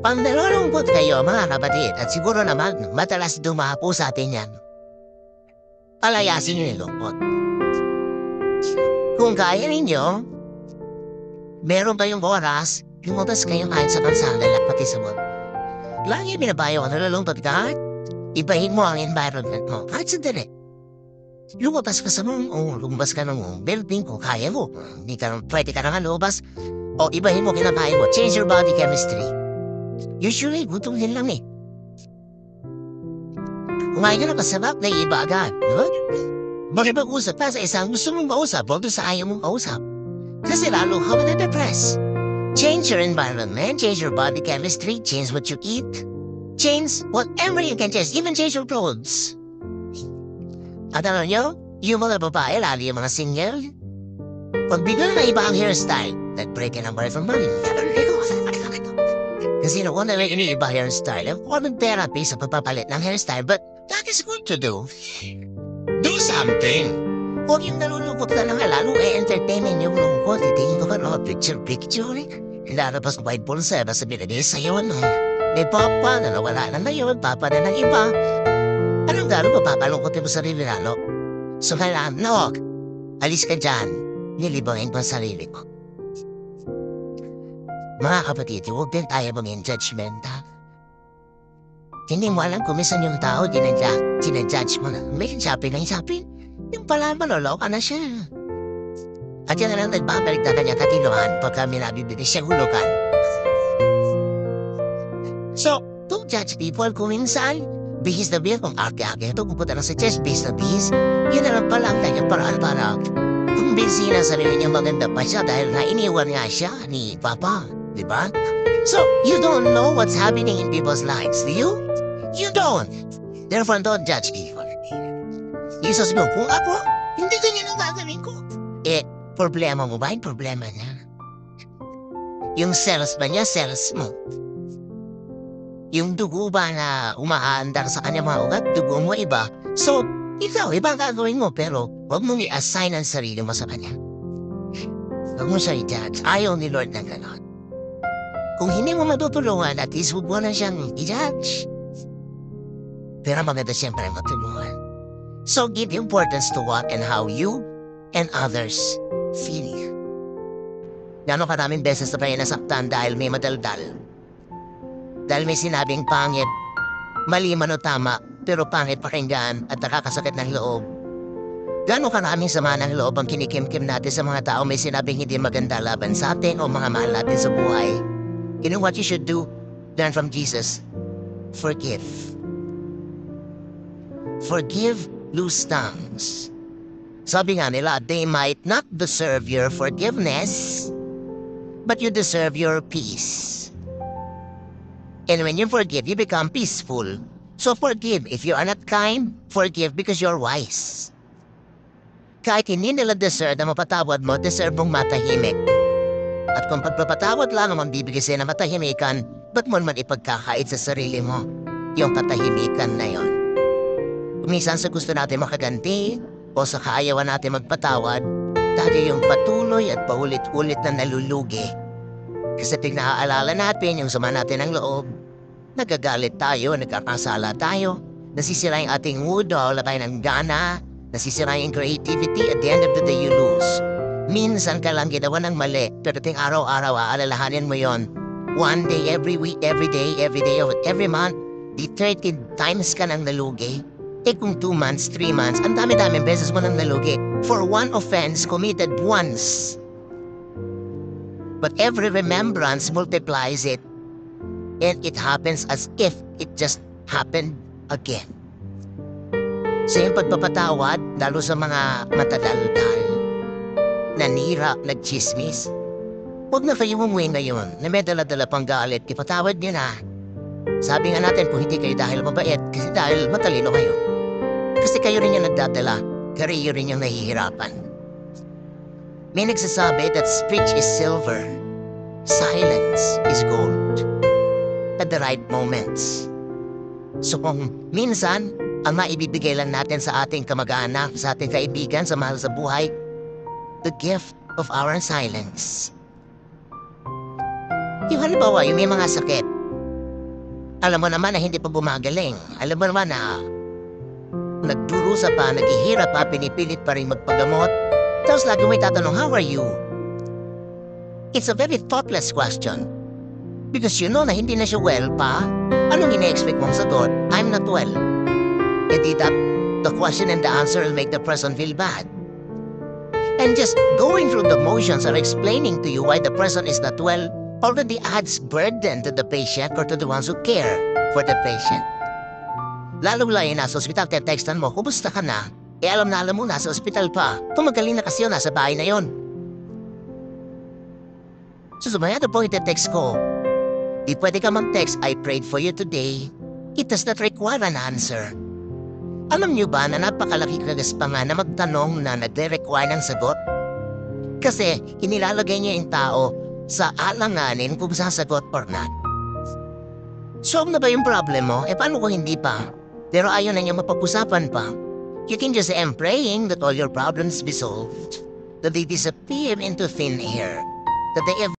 Pag nalulungkot kayo mga kapatid at siguro naman madalas dumapo sa atin yan, palayasin niyo yung lungkot. Kung kaya ninyo, meron kayong oras, lumabas kayo kahit sa kalsada lang pati sa mall. Lagi binabayo ka nalulungkot ka, ibahin mo ang environment mo kahit sandali. Lumabas ka sa mall o lumabas ka ng building kung kaya mo. Hindi ka pwede ka naman lumabas o ibahin mo kinabahin mo. Change your body chemistry. Usually, gutom din lang eh. Kumain ka na masarap na iba agad. Diba? Makipag-usap pa sa isang gusto mong mausap o sa ayaw mong mausap. Kasi lalo ka na-depress. Change your environment, change your body chemistry, change what you eat. Change whatever you can change, even change your clothes. At ano nyo? Yung mga babae, lalo yung mga single. Pag bigla na iba ang hairstyle, nag-break ka ng bar from money. Kasi noon na may iniiba hairstyle, ako mag-therapy sa pagpapalit ng hairstyle, but that is good to do. Do something. Huwag yung nalulungkot ka na nga, lalo entertainin yung lungkot. Itingin ko ka na picture-picture eh. Ilalabas ng white ball sa iba, sabi na sa'yo ano. May papa na nawala na yun, papa na ng iba. Anong gano'n papapalungkotin mo sarili lalo? So kailangan, no, alis ka dyan. Nilibangin ko ang sarili ko. Mga kapatid, huwag din tayo maging judgmental. Hindi mo alam kung minsan yung tao, ginajudge mo na. May shopping ng shopping. Yung pala, malolaw ka na siya. At yan na lang nagbabalik na kanya katinuhan pagka may nabibili siyang hulugan. So, don't judge people kung minsan. Bihis na bihis, kung ake-ake ito, kung punta lang sa chest, bihis na bihis. Yun na lang pala ang kanyang paraan para kumbinsi na sarili niya maganda pa siya dahil na iniwan nga siya ni Papa. Diba? So, you don't know what's happening in people's lives, do you? You don't. Therefore, don't judge people. Jesus mo, kung ako, hindi ganyan ang gagawin ko. Eh, problema mo ba? Yung problema niya. Yung cells ba niya, cells mo. Yung dugo ba na umaandar sa kanya mga ugat, dugo mo iba. So, ikaw, iba ang gagawin mo, pero huwag mong i-assign ang sarili mo sa kanya. Huwag mo siya i-judge. Ayaw ni Lord na gano'n. Kung hindi mo matutulungan, at least huwag mo na siyang i-judge. Pero maganda siyempre matulungan. So give importance to what and how you and others feel. Gano'ng karaming beses na tayo nasaktan dahil may madaldal. Dahil may sinabing pangit, mali man o tama, pero pangit pakinggan at nakakasakit ng loob. Gano'ng karaming sama ng loob ang kinikimkim natin sa mga tao may sinabing hindi maganda laban sa atin o mga mahal natin sa buhay. You know what you should do? Learn from Jesus. Forgive. Forgive loose tongues. Sabi nga nila, they might not deserve your forgiveness, but you deserve your peace. And when you forgive, you become peaceful. So forgive. If you are not kind, forgive because you're wise. Kahit hindi nila deserve na mapatawad mo, deserve mong matahimik. At kung pagpapatawad lang ang bibigay sa'yo na matahimikan, ba't mo naman ipagkakait sa sarili mo yung katahimikan na yon? Kung minsan sa gusto natin makaganti o sa kaayawan natin magpatawad, tayo yung patuloy at paulit-ulit na nalulugi. Kasi pag naaalala natin yung sama natin ng loob, nagagalit tayo, nagkakasala tayo, nasisira yung ating mood, wala tayo ng gana, nasisira yung creativity, at the end of the day you lose. Minsan ka lang ginawa ng mali, pero ting araw-araw aalalahanin mo yon. One day, every week, every day, every month, di 30 times ka nang nalugi. Eh kung 2 months, 3 months, ang dami-daming beses mo nang nalugi for one offense committed once. But every remembrance multiplies it, and it happens as if it just happened again. So yung pagpapatawad, lalo sa mga matadaldal, nanira, nagchismis, huwag na kayo umuwi ngayon na may dala-dala pang galit, ipatawad niyo na. Sabi nga natin kung hindi kayo dahil mabait, kasi dahil matalino kayo. Kasi kayo rin yung nagdadala, kayo rin yung nahihirapan. May nagsasabi that speech is silver, silence is gold. At the right moments. So kung minsan, ang maibibigay lang natin sa ating kamag-anak, sa ating kaibigan, sa mahal sa buhay, the gift of our silence. Yung halimbawa, yung may mga sakit, Alam mo naman na hindi pa bumagaling. Alam mo naman na nagdurusa pa, naghihirap pa, pinipilit pa rin magpagamot. Tapos lagi mo itatanong, how are you? It's a very thoughtless question. Because you know na hindi na siya well pa. Anong ina-expect mong sagot? I'm not well. Edi the question and the answer will make the person feel bad. And just going through the motions or explaining to you why the person is not well already adds burden to the patient or to the ones who care for the patient. Lalo lang nasa ospital, textan mo, kumusta ka na? Alam mo, nasa ospital pa. Tumagaling na kasi yun, nasa bahay na yun. So sumaya po ite-text ko. Di pwede ka mag-text, I prayed for you today. It does not require an answer. Alam niyo ba na napakalaki kagaspangan na magtanong na nagre-require ng sagot? Kasi inilalagay niya yung tao sa alanganin kung sasagot or not. Solve na ba yung problem mo? Paano kung hindi pa? Pero ayaw na niya mapag-usapan pa. You can just say, I'm praying that all your problems be solved. That they disappear into thin air. That they